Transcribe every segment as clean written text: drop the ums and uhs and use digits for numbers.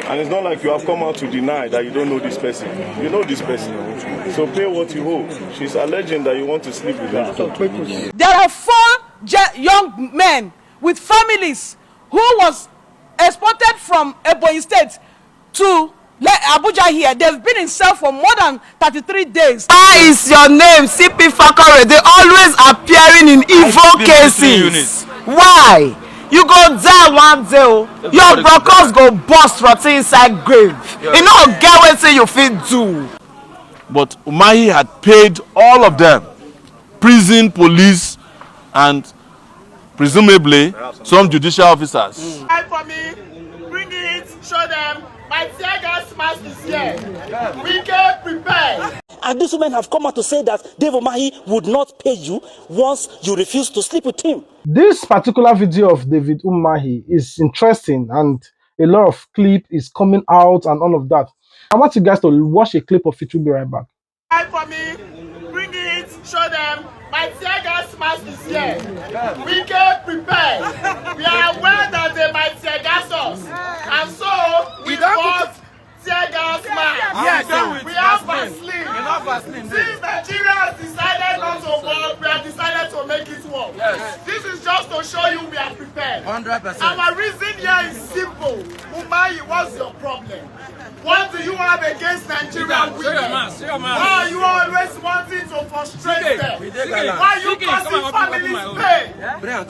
And it's not like you have come out to deny that you don't know this person. You know this person. So pay what you owe. She's alleging that you want to sleep with her. There are 4 young men with families who was exported from Ebonyi State to Abuja here. They've been in cell for more than 33 days. Why is your name CP Fakore? They always appearing in evil cases. Why? You go die one day, your brokers go bust rot inside grave. You know get wetin you fit do. But Umahi had paid all of them, prison, police, and presumably some judicial officers. For me, bring it, show them. My tear gas mask is here. We get prepared. And these women have come out to say that Dave Umahi would not pay you once you refuse to sleep with him. This particular video of David Umahi is interesting, and a lot of clip is coming out and all of that. I want you guys to watch a clip of it. We'll be right back. For me, bring it, show them. My tear gas mask is here. We get prepared. We are aware that they might tear gas us. And so we bought tear gas mask. Yes, we have Vaseline. Since Nigeria has decided not to work, we have decided to make it work. Yes. This is just to show you we are prepared. 100%. Our reason here is simple. Umahi, what's your problem? What do you have against Nigerian women? Why are you always wanting to frustrate them? Why are you causing families pain?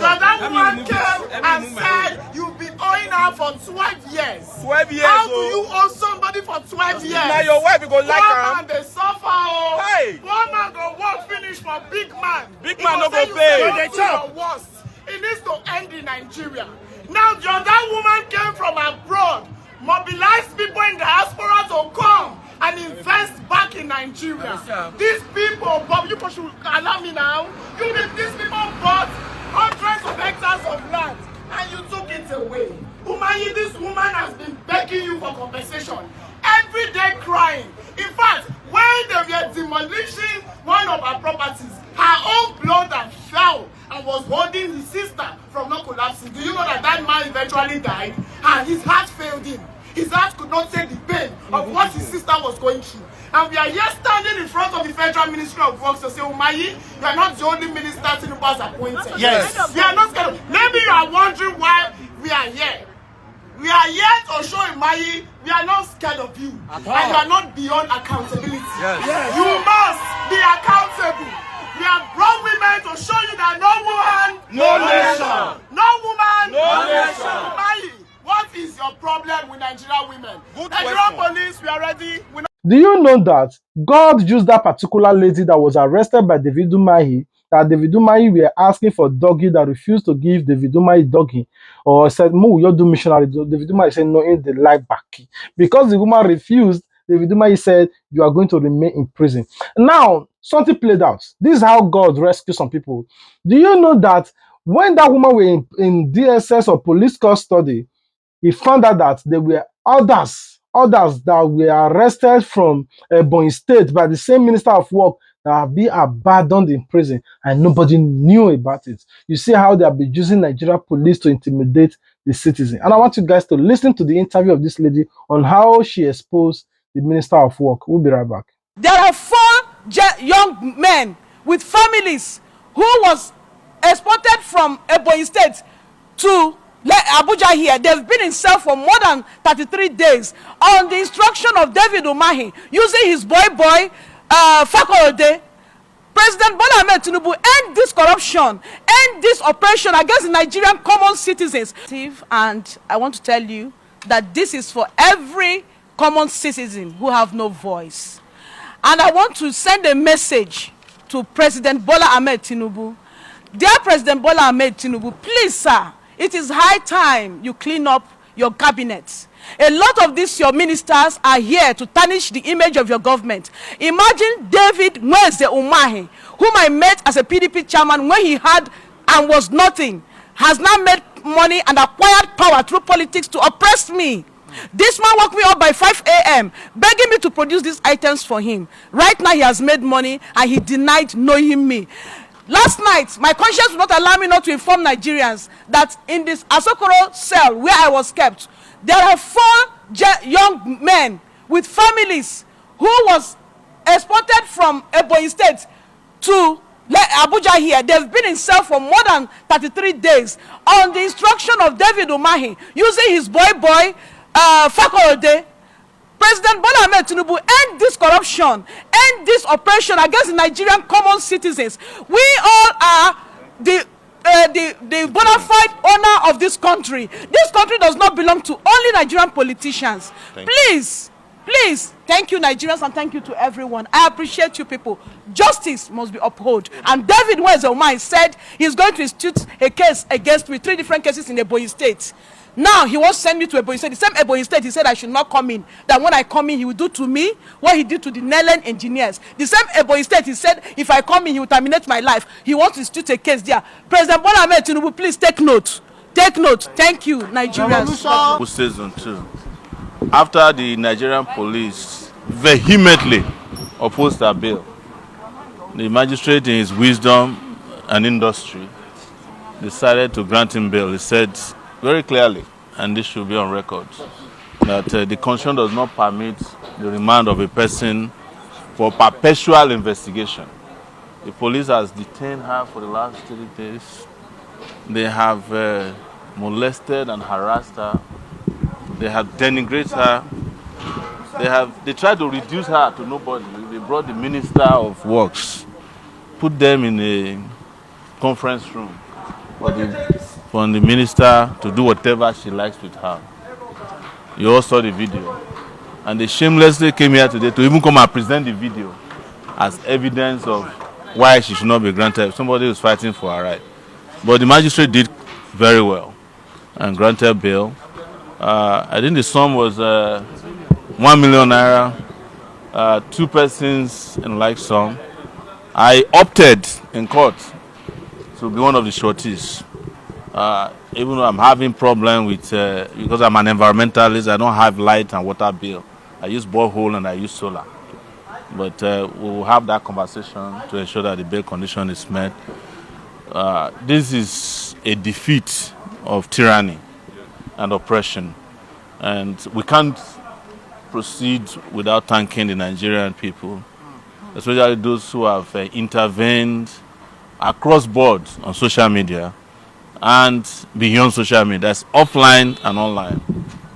So that woman came and said you've been owing her for 12 years. 12 years. How do you owe somebody for 12 years? Now your wife go like her. One man they suffer. Hey. One man go work finish for big man. Big man no go pay. It needs to end in Nigeria. Now that woman came from abroad. Mobilize people in the diaspora to come and invest back in Nigeria. These people, Bob, you should allow me now. These people bought hundreds of hectares of land and you took it away. Umahi, this woman has been begging you for compensation. Every day crying. In fact, when they were demolishing one of her properties, her own brother fell and was holding his sister from not collapsing. Do you know that that man eventually died and his heart failed him? His heart could not take the pain of what his sister was going through. And we are here standing in front of the Federal Ministry of Works to say, Umahi, you are not the only minister Tinubu has appointed. Yes. We are not scared. Maybe you are wondering why we are here. We are here to show Umahi we are not scared of you. And you are not beyond accountability. Yes. You must be accountable. We have brought women to show you that no woman, no nation. No woman, no nation. Umahi, what is your problem with Nigerian women? Nigerian police, we are ready. Do you know that God used that particular lady that was arrested by David Umahi, that David Umahi were asking for doggy, that refused to give David Umahi doggy, or said, "Mo, you do missionary." David Umahi said, "No, in the life back." Because the woman refused, David Umahi said, "You are going to remain in prison." Now, something played out. This is how God rescues some people. Do you know that when that woman were in DSS or police custody, he found out that there were others that were arrested from Ebonyi State by the same Minister of Work that have been abandoned in prison and nobody knew about it. You see how they have been using Nigeria police to intimidate the citizen. And I want you guys to listen to the interview of this lady on how she exposed the Minister of Work. We'll be right back. There are 4 young men with families who was exported from Ebonyi State to Abuja here. They've been in cell for more than 33 days on the instruction of David Umahi, using his boy Fakore. President Bola Ahmed Tinubu, end this corruption, end this oppression against the Nigerian common citizens. And I want to tell you that this is for every common citizen who have no voice. And I want to send a message to President Bola Ahmed Tinubu. Dear President Bola Ahmed Tinubu, please, sir, it is high time you clean up your cabinet. A lot of these your ministers are here to tarnish the image of your government. Imagine David Wednesday Umahi, whom I met as a PDP chairman when he had and was nothing, has now made money and acquired power through politics to oppress me. This man woke me up by 5 a.m. begging me to produce these items for him. Right now he has made money and he denied knowing me. Last night, my conscience would not allow me not to inform Nigerians that in this Asokoro cell where I was kept, there are 4 young young men with families who was exported from Ebonyi State to Abuja here. They've been in cell for more than 33 days on the instruction of David Umahi, using his boy Fakorode. President Bola Ahmed Tinubu, end this corruption, end this oppression against the Nigerian common citizens. We all are the bona fide owner of this country. This country does not belong to only Nigerian politicians. Please, thank you, Nigerians, and thank you to everyone. I appreciate you people. Justice must be upheld. And David Umahi said he's going to institute a case against me, 3 different cases in Ebonyi State. Now he wants to send me to Ebonyi State. The same Ebonyi State, he said I should not come in. That when I come in, he will do to me what he did to the Nelen engineers. The same Ebonyi State, he said if I come in, he will terminate my life. He wants to institute a case there. President Bola Ahmed Tinubu, please take note. Take note. Thank you, Nigerians. Season 2. After the Nigerian police vehemently opposed our bill, the magistrate, in his wisdom and industry, decided to grant him bail. He said very clearly, and this should be on record, that the Constitution does not permit the remand of a person for perpetual investigation. The police has detained her for the last 3 days. They have molested and harassed her. They have denigrated her. They tried to reduce her to nobody. They brought the Minister of Works, put them in a conference room for the minister to do whatever she likes with her. You all saw the video. And they shamelessly came here today to even come and present the video as evidence of why she should not be granted. Somebody was fighting for her right. But the magistrate did very well and granted bail. I think the sum was 1 million naira, 2 persons in like sum. I opted in court to be one of the sureties. Even though I'm having problem with, because I'm an environmentalist, I don't have light and water bill. I use borehole and I use solar. But we will have that conversation to ensure that the bail condition is met. This is a defeat of tyranny and oppression. And we can't proceed without thanking the Nigerian people, especially those who have intervened across board on social media and beyond social media, that's offline and online,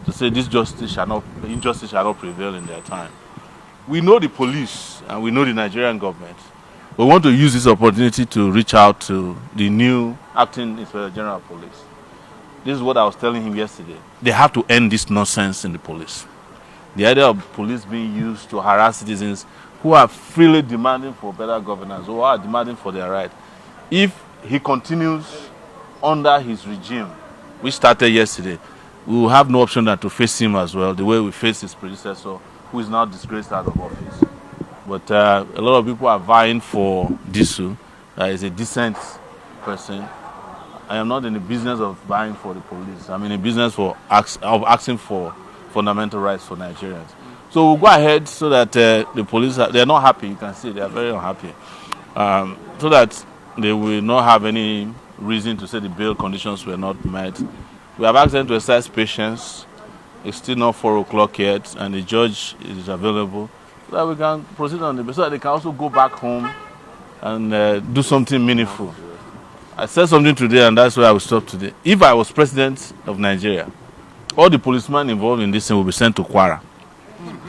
to say this injustice shall not prevail in their time. We know the police and we know the Nigerian government. We want to use this opportunity to reach out to the new acting Inspector General of Police. This is what I was telling him yesterday. They have to end this nonsense in the police. The idea of police being used to harass citizens who are freely demanding for better governance, who are demanding for their right. If he continues under his regime, which started yesterday, we will have no option than to face him as well, the way we face his predecessor, who is now disgraced out of office. But a lot of people are vying for Disu, that is a decent person. I am not in the business of vying for the police. I'm in the business of asking for fundamental rights for Nigerians. So we'll go ahead so that the police, they're not happy, you can see, they are very unhappy. So that they will not have any reason to say the bail conditions were not met. We have asked them to exercise patience. It's still not 4 o'clock yet, and the judge is available, so that we can proceed on the bail, so that they can also go back home and do something meaningful. I said something today, and that's why I will stop today. If I was president of Nigeria, all the policemen involved in this thing will be sent to Kwara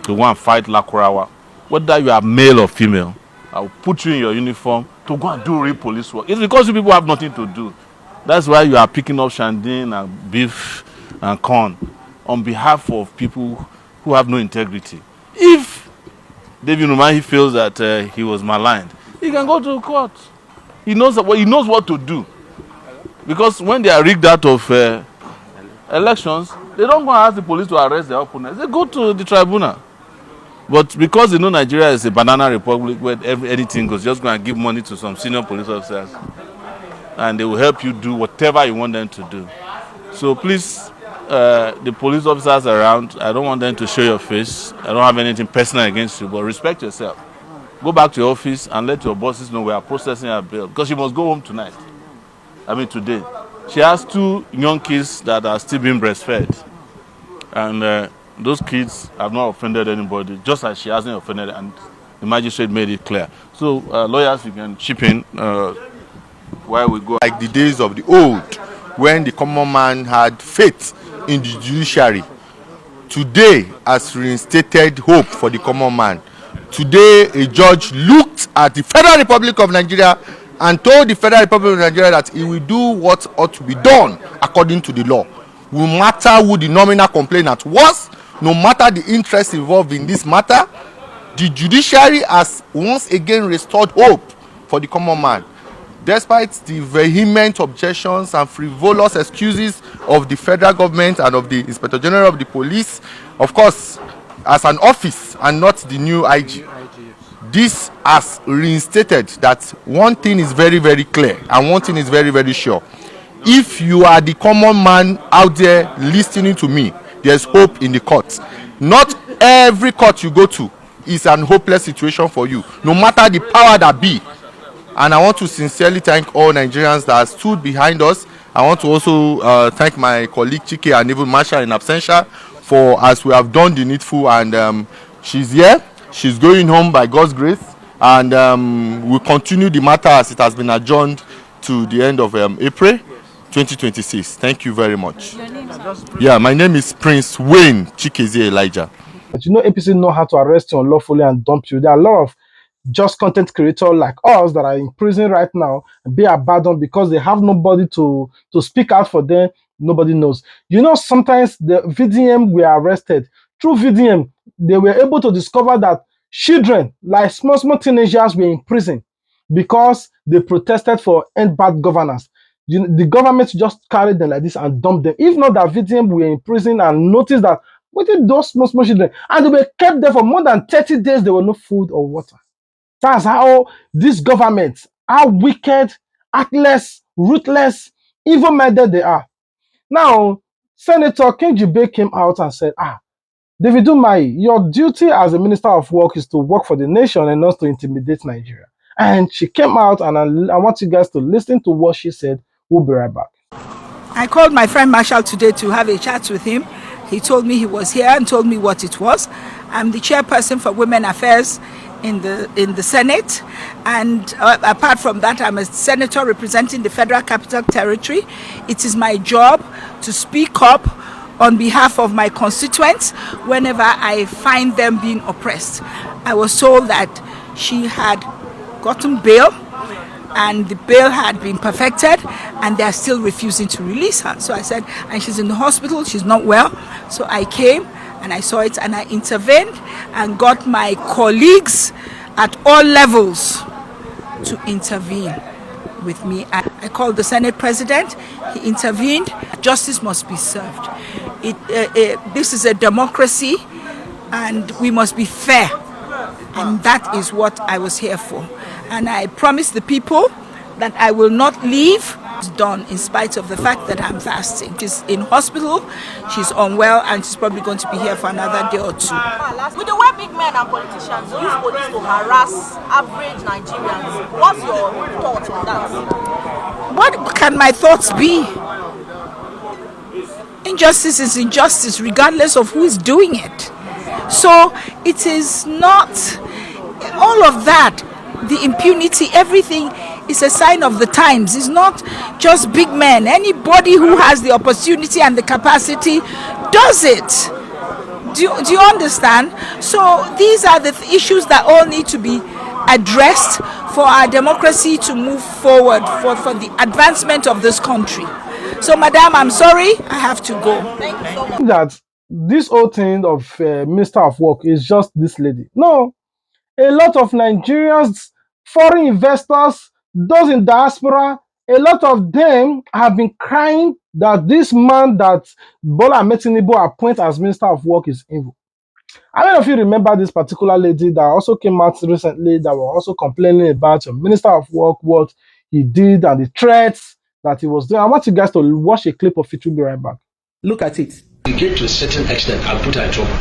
to go and fight Lakurawa. Whether you are male or female, I will put you in your uniform to go and do real police work. It's because you people have nothing to do. That's why you are picking up shandin and beef and corn on behalf of people who have no integrity. If David Umahi feels that he was maligned, he can go to court. He knows what to do. Because when they are rigged out of elections, they don't go and ask the police to arrest their opponents. They go to the tribunal. But because they know Nigeria is a banana republic where anything goes, just go and give money to some senior police officers and they will help you do whatever you want them to do. So please, the police officers around, I don't want them to show your face. I don't have anything personal against you, but respect yourself. Go back to your office and let your bosses know we are processing her bail, because she must go home tonight. Today. She has 2 young kids that are still being breastfed. And Those kids have not offended anybody, just as she hasn't offended, and the magistrate made it clear. So, lawyers, you can chip in while we go. Like the days of the old, when the common man had faith in the judiciary, today has reinstated hope for the common man. Today, a judge looked at the Federal Republic of Nigeria and told the Federal Republic of Nigeria that he will do what ought to be done according to the law. No matter who the nominal complainant was, no matter the interest involved in this matter, the judiciary has once again restored hope for the common man. Despite the vehement objections and frivolous excuses of the federal government and of the Inspector General of the Police, of course, as an office and not the new IG, this has reinstated that one thing is very, very clear and one thing is very, very sure. If you are the common man out there listening to me, there's hope in the court. Not every court you go to is an hopeless situation for you, no matter the power that be. And I want to sincerely thank all Nigerians that stood behind us. I want to also thank my colleague Chike and even Marsha in absentia for, as we have done the needful, and she's here. She's going home by God's grace, and we'll continue the matter as it has been adjourned to the end of April 2026. Thank you very much. Yeah, my name is Prince Wayne Chikeze Elijah. But you know, APC know how to arrest you unlawfully and dump you. There are a lot of just content creators like us that are in prison right now and be abandoned because they have nobody to speak out for them. Nobody knows. You know, sometimes the VDM were arrested. Through VDM, they were able to discover that children, like small teenagers, were in prison because they protested for end bad governance. The government just carried them like this and dumped them. If not that VDM were in prison and noticed that what did those small children, and they were kept there for more than 30 days, there were no food or water. That's how this government, how wicked, heartless, ruthless, evil-minded they are. Now, Senator King Jibe came out and said, David Umahi, your duty as a Minister of Work is to work for the nation and not to intimidate Nigeria. And she came out, and I want you guys to listen to what she said. We'll be right back. I called my friend Marshall today to have a chat with him. He told me he was here and told me what it was. I'm the chairperson for Women Affairs in the Senate, and apart from that, I'm a senator representing the Federal Capital Territory. It is my job to speak up on behalf of my constituents whenever I find them being oppressed. I was told that she had gotten bail and the bail had been perfected and they are still refusing to release her. So I said, and she's in the hospital, she's not well. So I came and I saw it and I intervened and got my colleagues at all levels to intervene with me. I called the Senate President, he intervened. Justice must be served. This is a democracy and we must be fair. And that is what I was here for. And I promised the people that I will not leave. It's done in spite of the fact that I'm fasting. She's in hospital, she's unwell, and she's probably going to be here for another day or two. With the way big men and politicians use police to harass average Nigerians, what's your thoughts on that? What can my thoughts be? Injustice is injustice regardless of who is doing it. So it is not all of that. The impunity, everything is a sign of the times. It's not just big men. Anybody who has the opportunity and the capacity does it. Do you understand? So these are the issues that all need to be addressed for our democracy to move forward, for the advancement of this country. So, Madam, I'm sorry, I have to go. Thank you so much. That this whole thing of Minister of Work is just this lady. No, a lot of Nigerians, foreign investors, those in diaspora, a lot of them have been crying that this man that Bola Ahmed Tinubu appoints as Minister of Work is evil. I don't know if you remember this particular lady that also came out recently that were also complaining about the Minister of Work, what he did and the threats that he was doing. I want you guys to watch a clip of it. We'll be right back. Look at it. You get to a certain extent, I'll put her in trouble.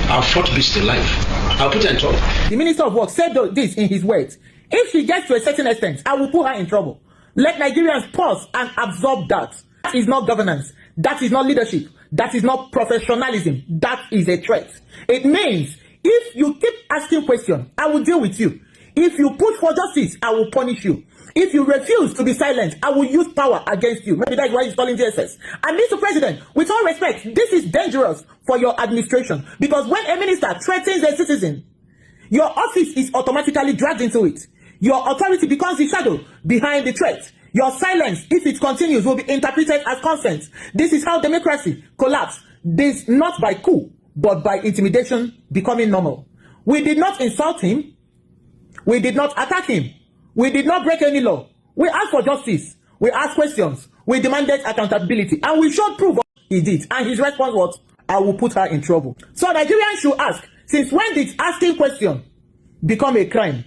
I'll fought beast in life. I'll put her in trouble. The Minister of Work said this in his words. If she gets to a certain extent, I will put her in trouble. Let Nigerians pause and absorb that. That is not governance. That is not leadership. That is not professionalism. That is a threat. It means if you keep asking questions, I will deal with you. If you push for justice, I will punish you. If you refuse to be silent, I will use power against you. Maybe that's why he's calling DSS. And Mr. President, with all respect, this is dangerous for your administration. Because when a minister threatens a citizen, your office is automatically dragged into it. Your authority becomes the shadow behind the threat. Your silence, if it continues, will be interpreted as consent. This is how democracy collapses. This not by coup, but by intimidation becoming normal. We did not insult him. We did not attack him. We did not break any law. We asked for justice. We asked questions. We demanded accountability. And we showed proof of he did. And his response was, I will put her in trouble. So Nigerians should ask, since when did asking questions become a crime?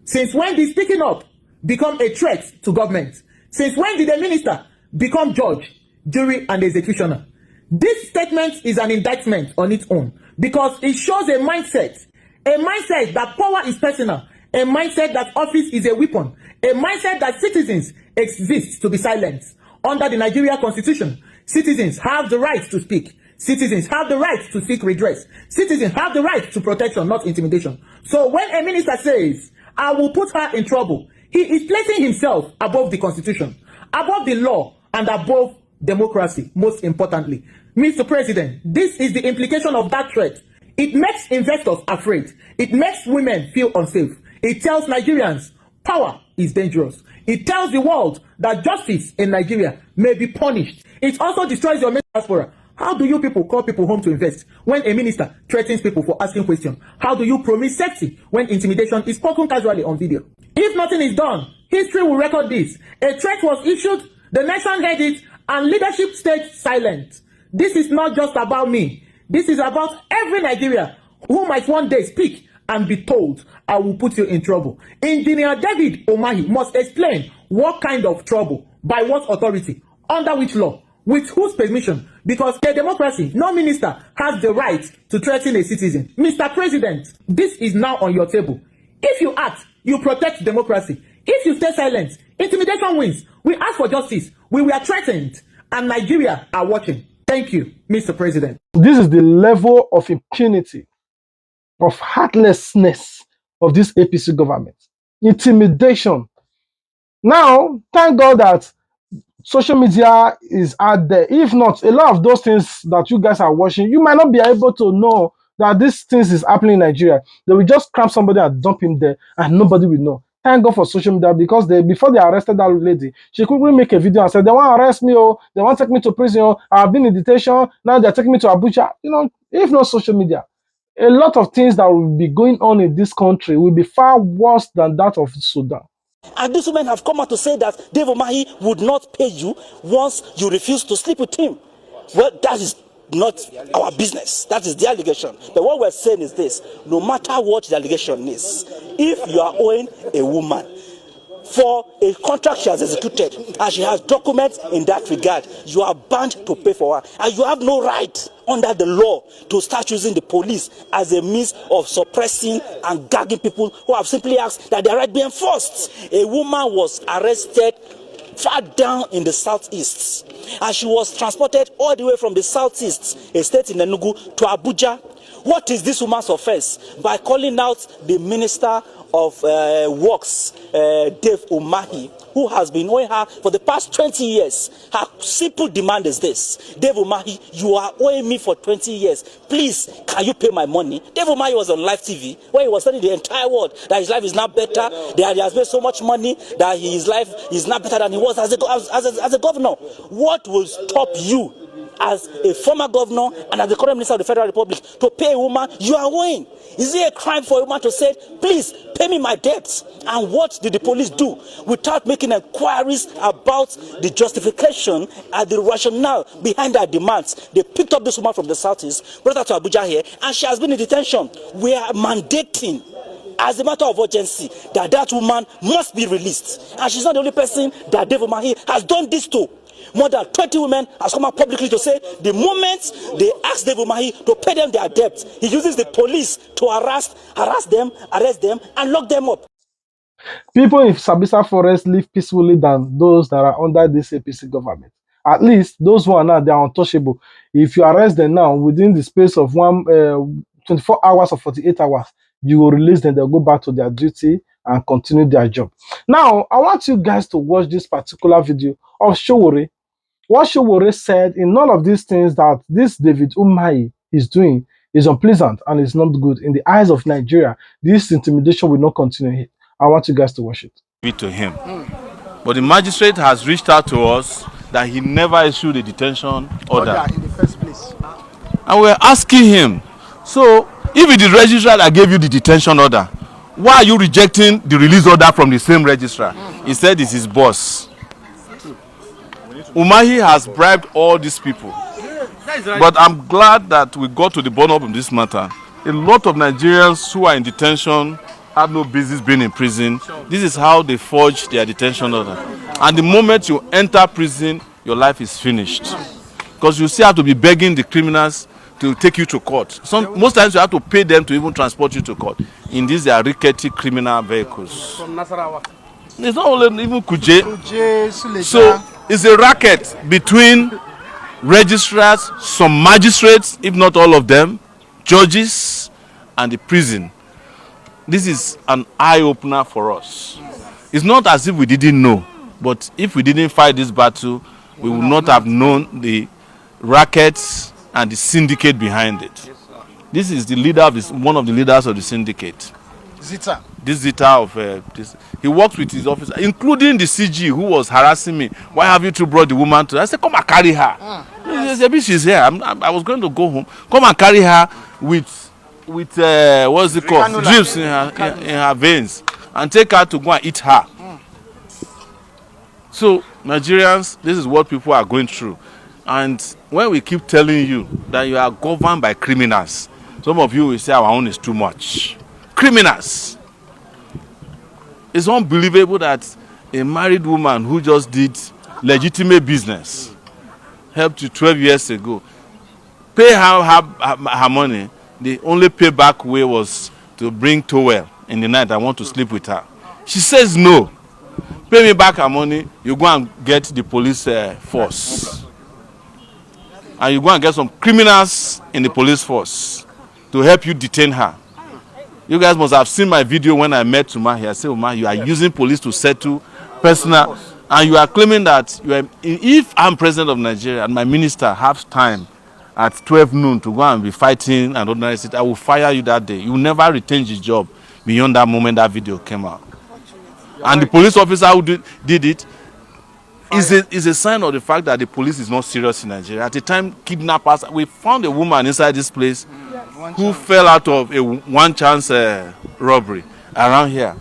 Since when did speaking up become a threat to government? Since when did a minister become judge, jury, and executioner? This statement is an indictment on its own because it shows a mindset that power is personal, a mindset that office is a weapon, a mindset that citizens exist to be silenced. Under the Nigeria Constitution, citizens have the right to speak. Citizens have the right to seek redress. Citizens have the right to protection, not intimidation. So when a minister says, I will put her in trouble, he is placing himself above the Constitution, above the law, and above democracy, most importantly. Mr. President, this is the implication of that threat. It makes investors afraid. It makes women feel unsafe. It tells Nigerians power is dangerous. It tells the world that justice in Nigeria may be punished. It also destroys your diaspora. How do you people call people home to invest when a minister threatens people for asking questions? How do you promise safety when intimidation is spoken casually on video? If nothing is done, history will record this. A threat was issued, the nation heard it, and leadership stayed silent. This is not just about me. This is about every Nigerian who might one day speak and be told, I will put you in trouble. Engineer David Umahi must explain what kind of trouble, by what authority, under which law, with whose permission, because in a democracy, no minister has the right to threaten a citizen. Mr. President, this is now on your table. If you act, you protect democracy. If you stay silent, intimidation wins. We ask for justice. We were threatened, and Nigeria are watching. Thank you, Mr. President. This is the level of impunity, of heartlessness of this APC government. Intimidation. Now, thank God that social media is out there. If not, a lot of those things that you guys are watching, you might not be able to know that these things is happening in Nigeria. They will just cramp somebody and dump him there, and nobody will know. Thank God for social media, because before they arrested that lady, she quickly make a video and said, they want to arrest me, oh, they want to take me to prison, oh, I've been in detention, now they're taking me to Abuja. You know, if not social media, a lot of things that will be going on in this country will be far worse than that of Sudan. And these women have come out to say that Dave Umahi would not pay you once you refuse to sleep with him. Well, that is not our business. That is the allegation. But what we're saying is this: no matter what the allegation is, if you are owing a woman for a contract she has executed and she has documents in that regard, you are bound to pay for her, and you have no right under the law to start using the police as a means of suppressing and gagging people who have simply asked that their right be enforced. A woman was arrested far down in the southeast, and she was transported all the way from the southeast, a state in Enugu, to Abuja. What is this woman's offense? By calling out the Minister of Works, Dave Umahi, who has been owing her for the past 20 years. Her simple demand is this: Dave Umahi, you are owing me for 20 years. Please, can you pay my money? Dave Umahi was on live TV where he was telling the entire world that his life is now better, that he has made so much money, that his life is now better than he was as a governor. What will stop you, as a former governor and as the current minister of the Federal Republic, to pay a woman you are owing? Is it a crime for a woman to say, please pay me my debts? And what did the police do without making inquiries about the justification and the rationale behind their demands? They picked up this woman from the southeast, brought her to Abuja here, and she has been in detention. We are mandating, as a matter of urgency, that that woman must be released. And she's not the only person that Dave Umahi has done this to. More than 20 women have come out publicly to say the moment they ask Dave Umahi to pay them their debts, he uses the police to harass them, arrest them, and lock them up. People in Sabisa Forest live peacefully than those that are under this APC government. At least those one now, they are untouchable. If you arrest them now within the space of 24 hours or 48 hours, you will release them. They'll go back to their duty and continue their job. Now, I want you guys to watch this particular video of Sowore. What Sowore said in all of these things that this David Umahi is doing is unpleasant and is not good in the eyes of Nigeria. This intimidation will not continue. I want you guys to watch it. To him. But the magistrate has reached out to us that he never issued a detention order in the first place. And we're asking him, so if it is the registrar that gave you the detention order, why are you rejecting the release order from the same registrar? He said it's his boss. Umahi has bribed all these people. But I'm glad that we got to the bottom of this matter. A lot of Nigerians who are in detention have no business being in prison. This is how they forge their detention order. And the moment you enter prison, your life is finished. Because you still have to be begging the criminals to take you to court. Most times you have to pay them to even transport you to court. In these, they are rickety criminal vehicles. From Nasarawa. It's not only even Kuje. So it's a racket between registrars, some magistrates, if not all of them, judges, and the prison. This is an eye-opener for us. It's not as if we didn't know, but if we didn't fight this battle, we would not have known the rackets and the syndicate behind it. This is the leader of this, one of the leaders of the syndicate. Zita. This Zita of this. He works with his officer, including the CG who was harassing me. Why have you two brought the woman to? I said, come and carry her. He said, she's here. I was going to go home. Come and carry her with what's it called? Drips in her veins, and take her to go and eat her. So Nigerians, this is what people are going through. And when we keep telling you that you are governed by criminals, some of you will say our own is too much. Criminals. It's unbelievable that a married woman who just did legitimate business, helped you 12 years ago, pay her money. The only payback way was to bring towel in the night. I want to sleep with her. She says no. Pay me back her money. You go and get the police force. And you go and get some criminals in the police force to help you detain her. You guys must have seen my video when I met Umahi. I said, Umahi, you are using police to settle personal. And you are claiming that if I'm president of Nigeria and my minister has time at 12 noon to go and be fighting and ordinary it, I will fire you that day. You will never retain your job beyond that moment that video came out. And the police officer who did it is a sign of the fact that the police is not serious in Nigeria. At the time, kidnappers, we found a woman inside this place who fell out of a one-chance robbery around here.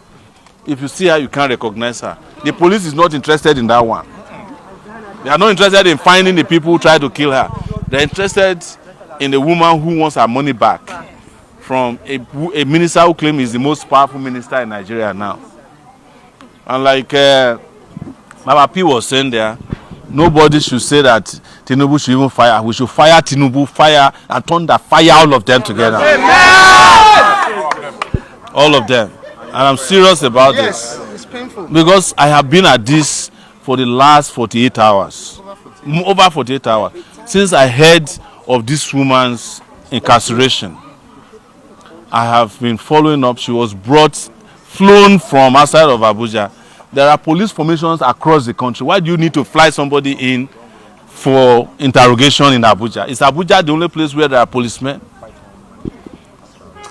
If you see her, you can't recognize her. The police is not interested in that one. They are not interested in finding the people who tried to kill her. They're interested in the woman who wants her money back from a minister who claims he's the most powerful minister in Nigeria now. And like Baba P was saying there, nobody should say that Tinubu should even fire. We should fire Tinubu, fire and thunder, fire all of them together. All of them. And I'm serious about this. It's painful. Because I have been at this for the last 48 hours. Over 48 hours. Since I heard of this woman's incarceration, I have been following up. She was flown from outside of Abuja. There are police formations across the country. Why do you need to fly somebody in for interrogation in Abuja? Is Abuja the only place where there are policemen?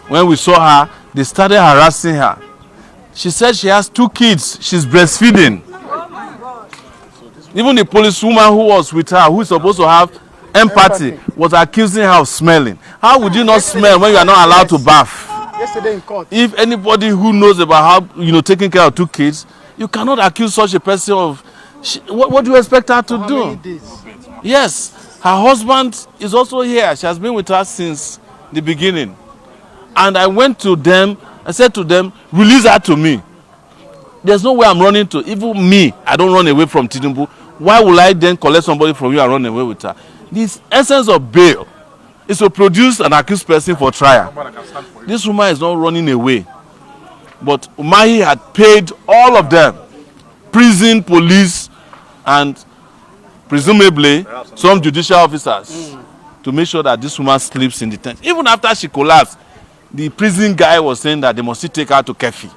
When we saw her, they started harassing her. She said she has 2 kids. She's breastfeeding. Even the policewoman who was with her, who is supposed to have empathy, was accusing her of smelling. How would you not smell when you are not allowed to bath? Yesterday in court. If anybody who knows about how, taking care of 2 kids, you cannot accuse such a person of... What do you expect her to do? Many days? Yes. Her husband is also here. She has been with us since the beginning. And I went to them, I said to them, release her to me. There's no way I'm running to. Even me, I don't run away from Tinubu. Why will I then collect somebody from you and run away with her? The essence of bail is to produce an accused person for trial. This woman is not running away. But Umahi had paid all of them, prison, police, and presumably some judicial officers, to make sure that this woman sleeps in the tent. Even after she collapsed, the prison guy was saying that they must still take her to Kefi.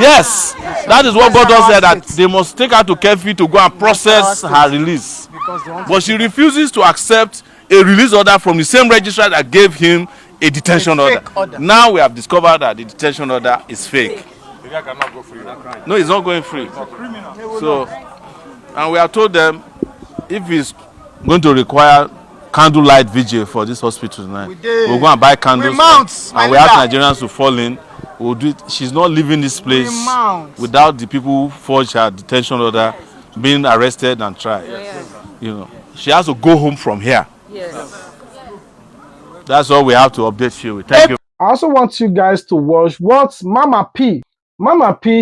Yes, that is what God said, that they must take her to Kefi to go and process her release. But she refuses to accept a release order from the same registrar that gave him a detention order. Now we have discovered that the detention order is fake. No, it's not going free. So, and we have told them if it's going to require candlelight vigil for this hospital tonight, we'll go and buy candles and we ask Nigerians to fall in. We'll do it. She's not leaving this place without the people who forged her detention order being arrested and tried. You know, she has to go home from here. That's all we have to update you with. Thank you. I also want you guys to watch what Mama P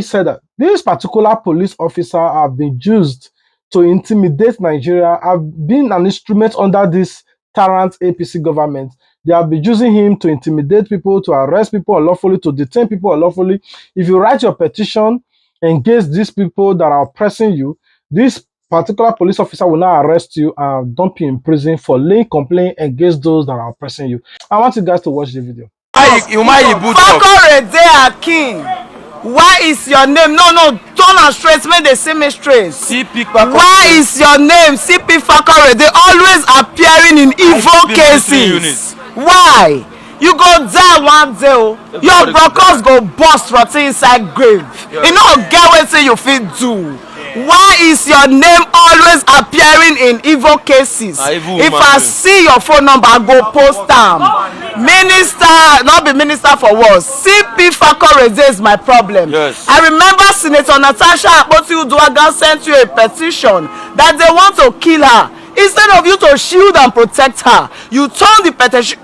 said, that this particular police officer have been used to intimidate Nigeria, have been an instrument under this tyrant APC government. They have been using him to intimidate people, to arrest people unlawfully, to detain people unlawfully. If you write your petition against these people that are oppressing you, this particular police officer will now arrest you and dump you in prison for laying complaint against those that are oppressing you. I want you guys to watch the video. UMAHI King. Why is your name? No, turn and straight. Make they see me straight. Why is your name CP Fakore? They always appearing in evil cases. Why? You go die one day, your brokers go bust rotting inside grave. You know, get wetin you fit do. Why is your name always appearing in evil cases? If I see your phone number, I go post them. Minister, not be minister for what? CP Fakore is my problem. I remember Senator Natasha Akpoti-Uduaghan sent you a petition that they want to kill her. Instead of you to shield and protect her, you turned the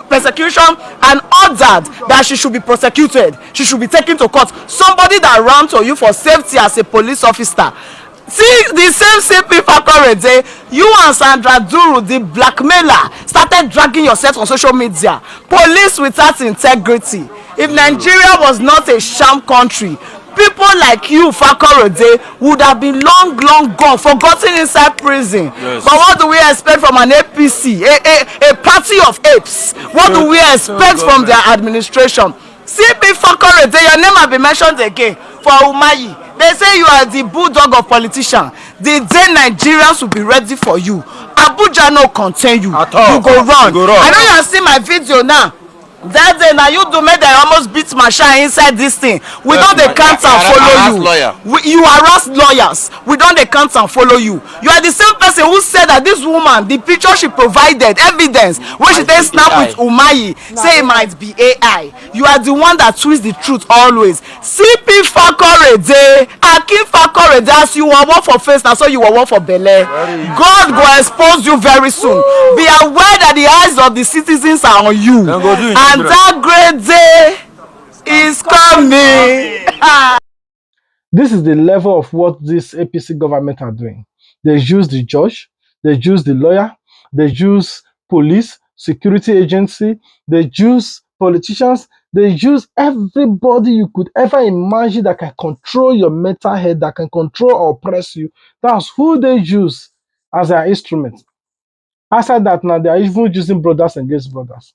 persecution and ordered that she should be prosecuted. She should be taken to court. Somebody that ran to you for safety as a police officer. See, the same CP Fakore, you and Sandra Duru, the blackmailer, started dragging yourself on social media. Police without integrity. If Nigeria was not a sham country, people like you, Fakore, would have been long gone, forgotten inside prison. But what do we expect from an APC, a party of apes? What do we expect from their administration? CP Fakore, your name has been mentioned again for UMAHI. They say you are the bulldog of politicians. The day Nigerians will be ready for you. Abuja no contain you. You go run. I know you have seen my video now. That day now you do make that almost beat my shine inside this thing. We don't dey count and follow you. You harass lawyers. We don't dey count and follow you. You are the same person who said that this woman, the picture she provided, evidence when she take snap with UMAHI, say it might be AI. You are the one that twists the truth always. CP Fakore Akin Fakore as you were one for face, now so you were one for belle. God go expose you very soon. Be aware that the eyes of the citizens are on you. And that great day is coming. This is the level of what this APC government are doing. They use the judge, they use the lawyer, they use police, security agency, they use politicians, they use everybody you could ever imagine that can control your mental health, that can control or oppress you. That's who they use as their instrument. Aside that, now they are even using brothers against brothers.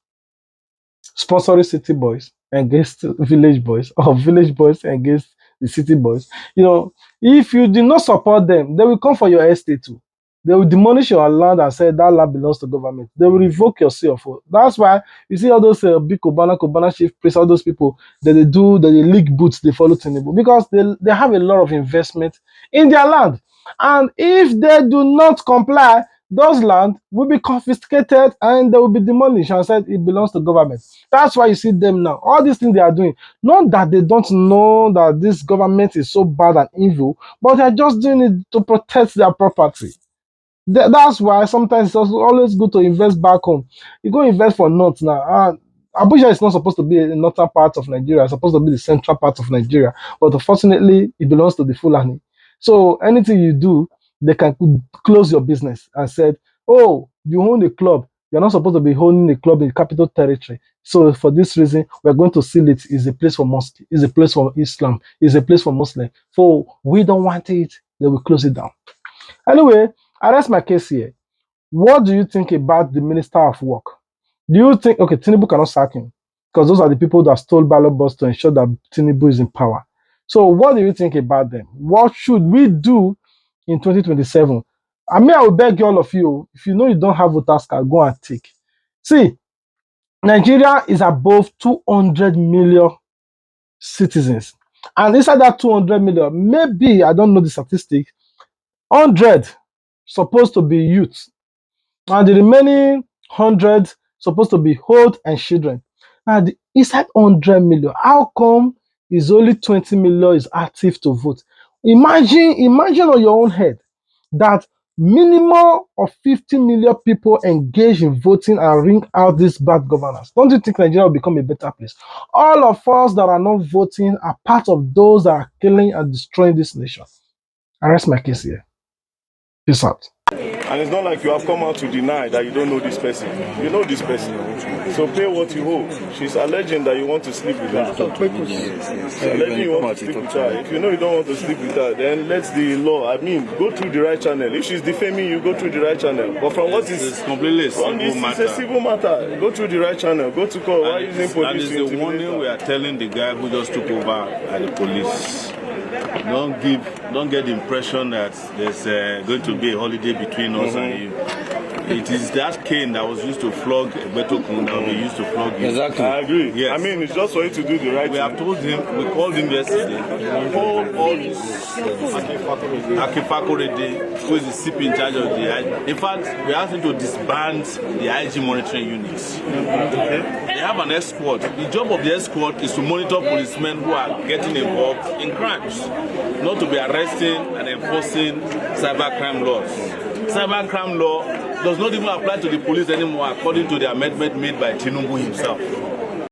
Sponsoring city boys against village boys, or village boys against the city boys. You know, if you do not support them, they will come for your estate too. They will demolish your land and say that land belongs to government. They will revoke your CFO. That's why you see all those big Kobana chief priests, all those people that they leak boots, they follow Tinubu because they have a lot of investment in their land. And if they do not comply, those land will be confiscated and they will be demolished and said it belongs to government. That's why you see them now. All these things they are doing, not that they don't know that this government is so bad and evil, but they're just doing it to protect their property. That's why sometimes it's also always good to invest back home. You go invest for North now. Abuja is not supposed to be a northern part of Nigeria. It's supposed to be the central part of Nigeria. But unfortunately, it belongs to the Fulani. So anything you do, they can close your business and said, oh, you own a club. You're not supposed to be owning a club in capital territory. So for this reason, we're going to seal it. It's a place for mosque. It's a place for Islam. It's a place for Muslim. So we don't want it. They will close it down. Anyway, I rest my case here. What do you think about the Minister of Work? Do you think, okay, Tinubu cannot sack him because those are the people that stole ballot box to ensure that Tinubu is in power. So what do you think about them? What should we do in 2027? I mean, I will beg all of you, if you know you don't have voters card, go and take. See, Nigeria is above 200 million citizens. And inside that 200 million, maybe, I don't know the statistic, 100 supposed to be youth. And the remaining 100 supposed to be old and children. And inside 100 million, how come is only 20 million is active to vote? Imagine on your own head that minimum of 50 million people engage in voting and ring out this bad governance. Don't you think Nigeria will become a better place? All of us that are not voting are part of those that are killing and destroying this nation. I rest my case here. Peace out. And it's not like you have come out to deny that you don't know this person. You know this person. So pay what you owe. She's alleging that you want to sleep with her. She's alleging you want to sleep with her. If you know you don't want to sleep with her, then let the law, go through the right channel. If she's defaming you, go through the right channel. But from what is... It's completely a civil matter. It's a civil matter. Go through the right channel. Go to court. Why are you using police? And it's the warning we are telling the guy who just took over at the police. Don't get the impression that there's going to be a holiday between us and you. It is that cane that was used to flog Betokun that we used to flog you. Exactly. I agree. Yes. I mean, it's just for you to do the right thing. We have told him, we called him yesterday, all this Akifakorede, who is the CP in charge of the IG. In fact, we asked him to disband the IG monitoring units. Okay? They have an escort. The job of the escort is to monitor policemen who are getting involved in crimes, not to be arresting and enforcing cybercrime laws. Cybercrime law does not even apply to the police anymore, according to the amendment made by Tinubu himself.